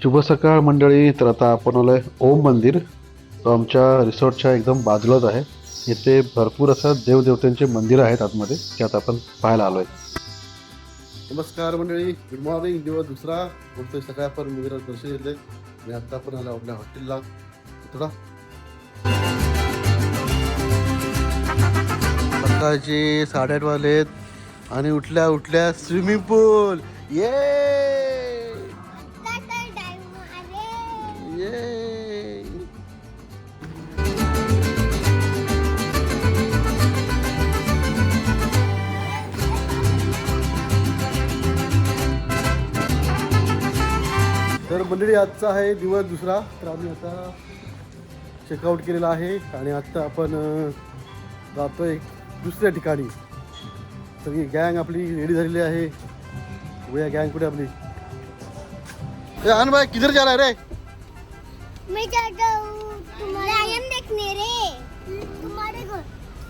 शुभ सकाळ मंडळी. तर आता आपण आलोय ओम मंदिर. तो आमच्या रिसॉर्टच्या एकदम बाजूलाच आहे. इथे भरपूर असं देवदेवतांचे मंदिर आहेत आतमध्ये, ते आता आपण पाहायला आलोय. नमस्कार मंडळी, गुड मॉर्निंग. दिवस दुसरा बोलतोय. सकाळी आपण मंदिरात दर्शन घेतले आणि आता आपण आलो आपल्या हॉटेलला. थोडा सकाळचे 8:30 वाजलेत आणि उठल्या उठल्या स्विमिंग पूल. ये ये तर मंडळी, आजचा आहे दिवस दुसरा. तर आम्ही आता चेकआउट केलेला आहे आणि आता आपण जातोय दुसऱ्या ठिकाणी. सगळी गँग आपली रेडी झालेली आहे. भैया गँग कुठे आपली? भाई किधर जा रहा है रे? मैं जाता हूँ लायन देखने रे, तुम्हारे घर.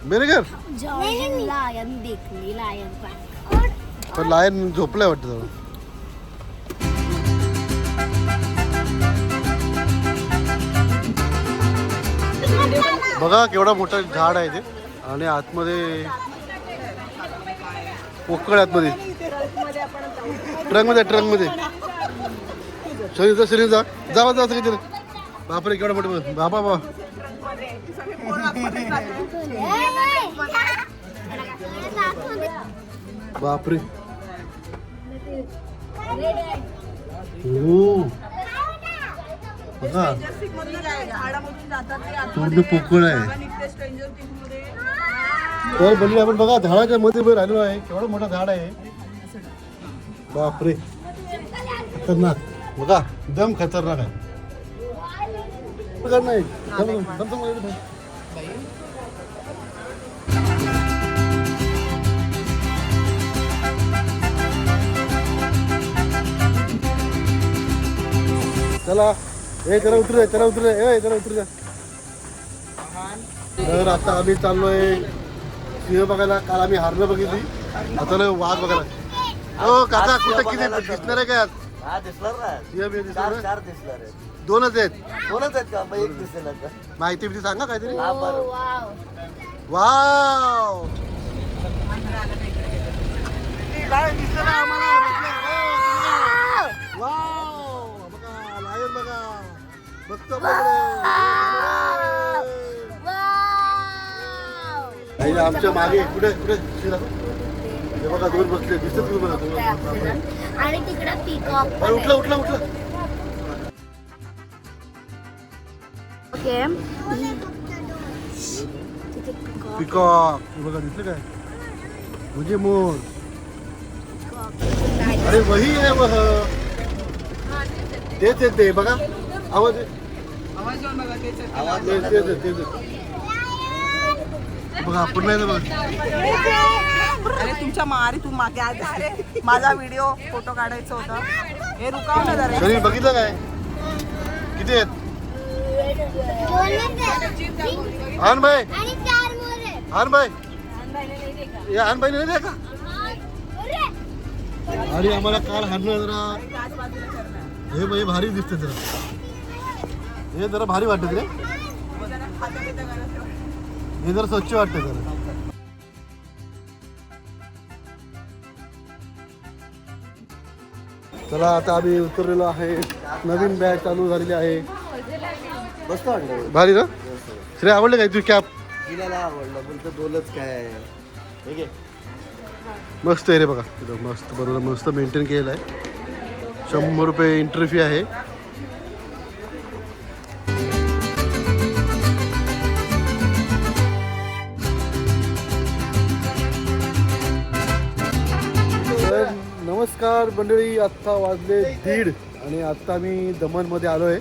मेरे घर? नहीं लायन देखने, लायन पार्क. पण लायन झोपलाय वाटतं. बघा केवढा मोठा झाड आहे ते आणि आतमध्ये पोकळ आतमध्ये ट्रकमध्ये शरीर जा जावा जा सगळे. बापरे केवढा मोठा बाबा बाबा. बापरे हो बघा पूर्ण पोकळ आहे. तर बोलली आपण बघा झाडाच्या मध्ये राहिलो आहे. केवढा मोठा झाड आहे. बापरे खतरनाक. बघा एकदम खतरनाक आहे. नाही चला ए जरा उतरू जरा उतरू ए जरा उतरू जा. तर आता आम्ही चाललोय सिंह बघायला. काल आम्ही हरणं बघितली, आता वाघ बघायला. हो काका कुठे किती दिसणार आहे काय आज? सिंह बी दिसणार? दोनच आहेत माहिती बिती सांगा काहीतरी. वाव बघा लायन बघा बघतो. आमच्या मागे कुठे कुठे हे बघा दोन बसले दिसत तुम्ही. आणि तिकडे पीकॉक. उठला उठला उठला. ओके पिकॉक बघा दिसलं काय म्हणजे मोर. अरे वही आहे वह. तेच येते बघा आवाज बघा पुन्हा येतं बघा. अरे तुमच्या मारी तू मागे आले. अरे माझा व्हिडिओ फोटो काढायचा होता. हे रुकाव ना जरा. शरीर बघितलं काय किती आहेत? हान भाई हान भाई या हान भाई नाही द्या का? अरे आम्हाला काल हाणलं जरा. हे भाई भारी दिसते जरा. हे जरा भारी वाटत रे. हे जरा स्वच्छ वाटतं जरा. चला आता आम्ही उतरलेलो आहे. नवीन बॅच चालू झालेली आहे. मस्त वाटलं भारी ना. श्रेय आवडलं काय तुझी कॅप? आवडलं पण बोलच काय ठीक आहे. मस्त आहे रे बघा एकदम मस्त. बरोबर मस्त मेंटेन केलेलं आहे. 100 रुपये एंट्री फी आहे. नमस्कार मंडळी, आत्ता वाजले 1:30 आणि आत्ता मी दमनमध्ये आलो आहे.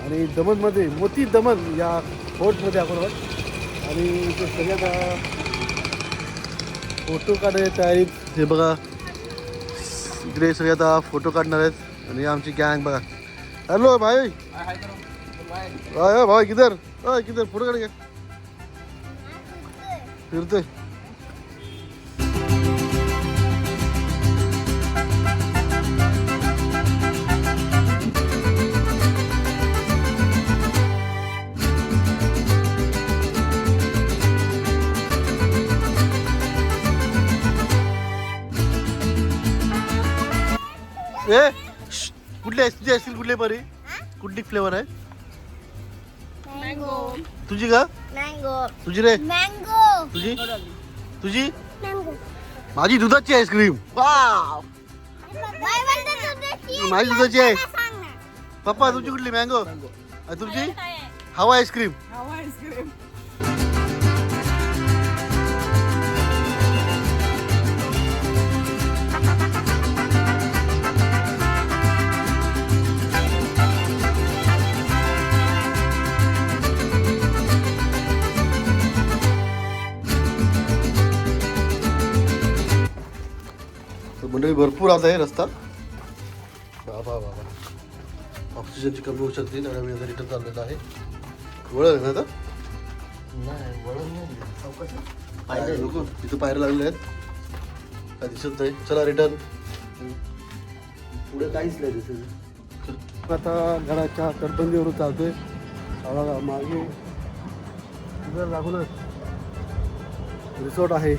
आणि दमनमध्ये मोती दमन या फोर्टमध्ये आपण आणि इथे सगळ्यांना फोटो काढायच्या तयारीत. हे बघा इकडे सगळे आता फोटो काढणार आहेत आणि आमची गँग बघा. हॅलो भाई भाई किधर किधर फोटो काढ घ्या फिरतोय. ए श्श, कुठली तुझी आईस्क्रीम कुठली बरी कुठली फ्लेवर आहे मँगो तुझी का मँगो तुझी रे मँगो तुझी तुझी मँगो माझी दुधाची आईस्क्रीम वाव माझी दुधाची आहे पप्पा तुमची कुठली मँगो आणि तुमची हवा आईस्क्रीम हवा आईस्क्रीम. तर मंडळी भरपूर आता आहे रस्ता बाबा बाबा ऑक्सिजनची कमी होऊ शकते त्यामुळे मी आता रिटर्न चाललेलं आहे वळण आहे ना आता नाही वळण नाही पायऱ्या नको तिथं पायऱ्या लागलेल्या आहेत काय दिसत नाही चला रिटर्न पुढे काहीच नाही दिसत. आता घराच्या तटबंदीवरून चालतोय बघा मागे जर लागूनच रिसॉर्ट आहे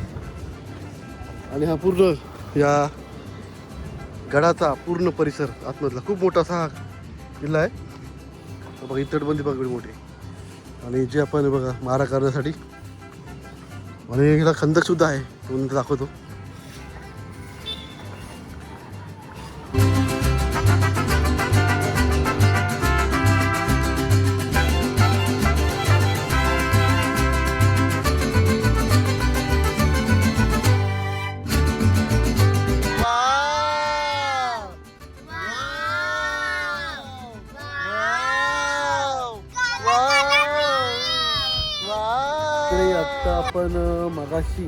आणि हा पूर्ण या गडाचा पूर्ण परिसर आतमधला खूप मोठा असा हा किल्ला आहे तर बघा ही तटबंदी बघा एवढी मोठी आणि जे आपण बघा मारा करण्यासाठी आणि ह्याला खंदक सुद्धा आहे तो नंतर दाखवतो इकडे आत्ता आपण मगाशी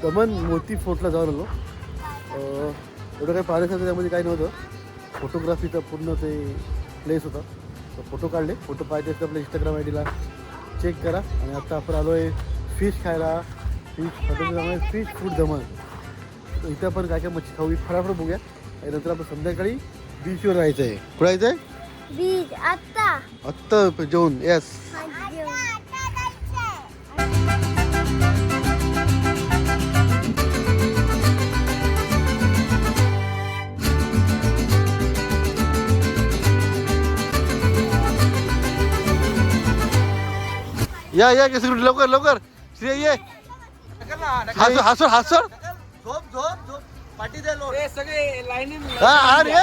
दमन मोती फोर्टला जाऊन आलो एवढं काही पाहण्यासारखं त्यामध्ये काही नव्हतं फोटोग्राफीचा पूर्ण ते प्लेस होता तर फोटो काढले फोटो पाहिजे असते आपल्या इंस्टाग्राम आय डीला चेक करा आणि आता आपण आलो आहे फिश खायला फिश फूड दमन तर इथं आपण काय काय मच्छी खाऊ फटाफट बघूया आणि नंतर आपण संध्याकाळी बीचवर जायचं आहे कुठं जायचं आहे बीज आता आत्ता जेवून येस या कसं लवकर लवकर श्रेय ये हसर हसर हसर झोप झोप झोप पाठी द्या लोट. हे सगळे लाईनीन हा अरे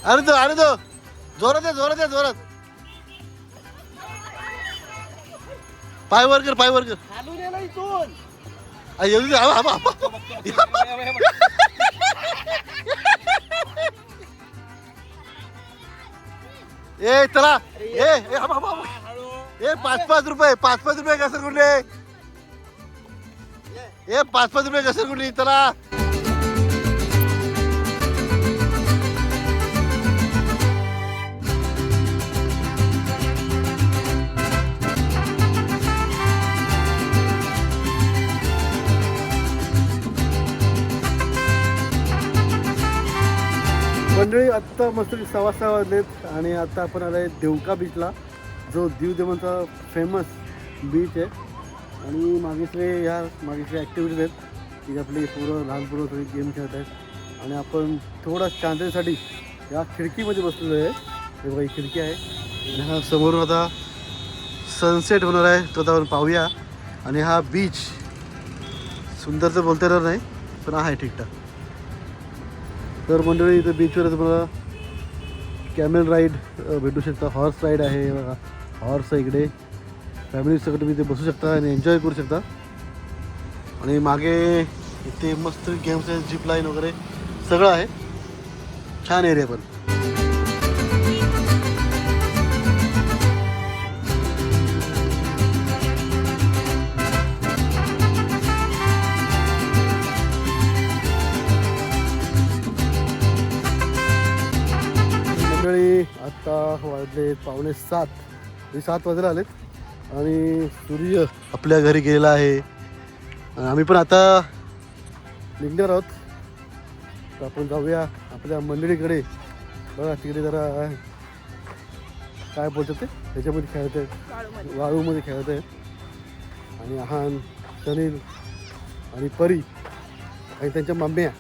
अरे तो जोरात आहे जोरात आहे जोरात पाय वर कर खालून ये ना इथून. येऊ दे ए चला ए 5-5 रुपये 5-5 रुपये कसं कुठले ए 5-5 रुपये कसं कुठली चला मंडळी आत्ता मस्त 6:15 वाजलेत आणि आता आपण आलो आहे देवका बीचला जो दीव दमनचा फेमस बीच आहे आणि मागेसले ॲक्टिव्हिटीज आहेत की आपली लहान पोरं सगळी गेम खेळत आहेत आणि आपण थोडा शांततेसाठी या खिडकीमध्ये बसलेलो आहे हे बघा ही खिडकी आहे आणि हा समोरून आता सनसेट होणार आहे तो आता आपण पाहूया आणि हा बीच सुंदर तर बोलता येणार नाही पण आहे ठीकठाक तर मंडळी इथं बीचवर तुम्हाला कॅमेल राईड भेटू शकता हॉर्स राईड आहे बघा हॉर्स आहे इकडे फॅमिली सगळं तुम्ही इथे बसू शकता आणि एन्जॉय करू शकता आणि मागे इथे मस्त गेम्स आहेत झिप लाईन वगैरे सगळं आहे छान एरिया पण मंडळी आत्ता वाजले 6:45 7 वाजायला आलेत आणि सूर्य आपल्या घरी गेलेला आहे आणि आम्ही पण आता निघणार आहोत तर आपण जाऊया आपल्या मंडळीकडे बघा तिकडे जरा काय बोलतात ते त्याच्यामध्ये खेळत आहेत वाळूमध्ये खेळत आहेत आणि आहान सनील आणि परी आणि त्यांच्या मम्म्या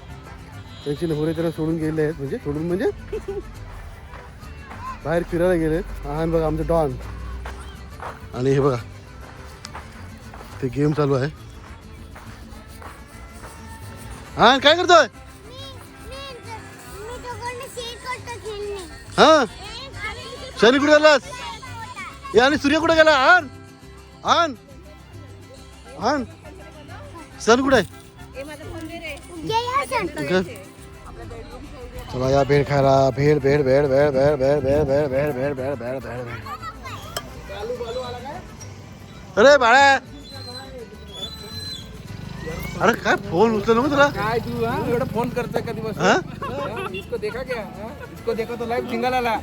त्यांची नवरे त्यांना सोडून गेले आहेत, म्हणजे सोडून म्हणजे बाहेर फिरायला गेलेत. हा बघा आमचं डॉन. आणि हे बघा ते गेम चालू आहे. हा काय करतोय? मी दोघांना शेअर करतो खेळणे. हा शनी कुठे गेलास? हे आणि सूर्य कुठे गेला? आण आण आण. सन कुठे आहे? चला या भेळ खायला. भेळ भेळ भेळ भेळ भेळ भेळ भेळ भेळ भेळ भेळ भेळ भेळ भेळ भेळ. अरे बाळा, अरे काय फोन उचल नको तुला. काय तू एवढा फोन करतोय कधी बस? हा इसको देखा क्या? इसको देखा तो लाइव सिंगल आला.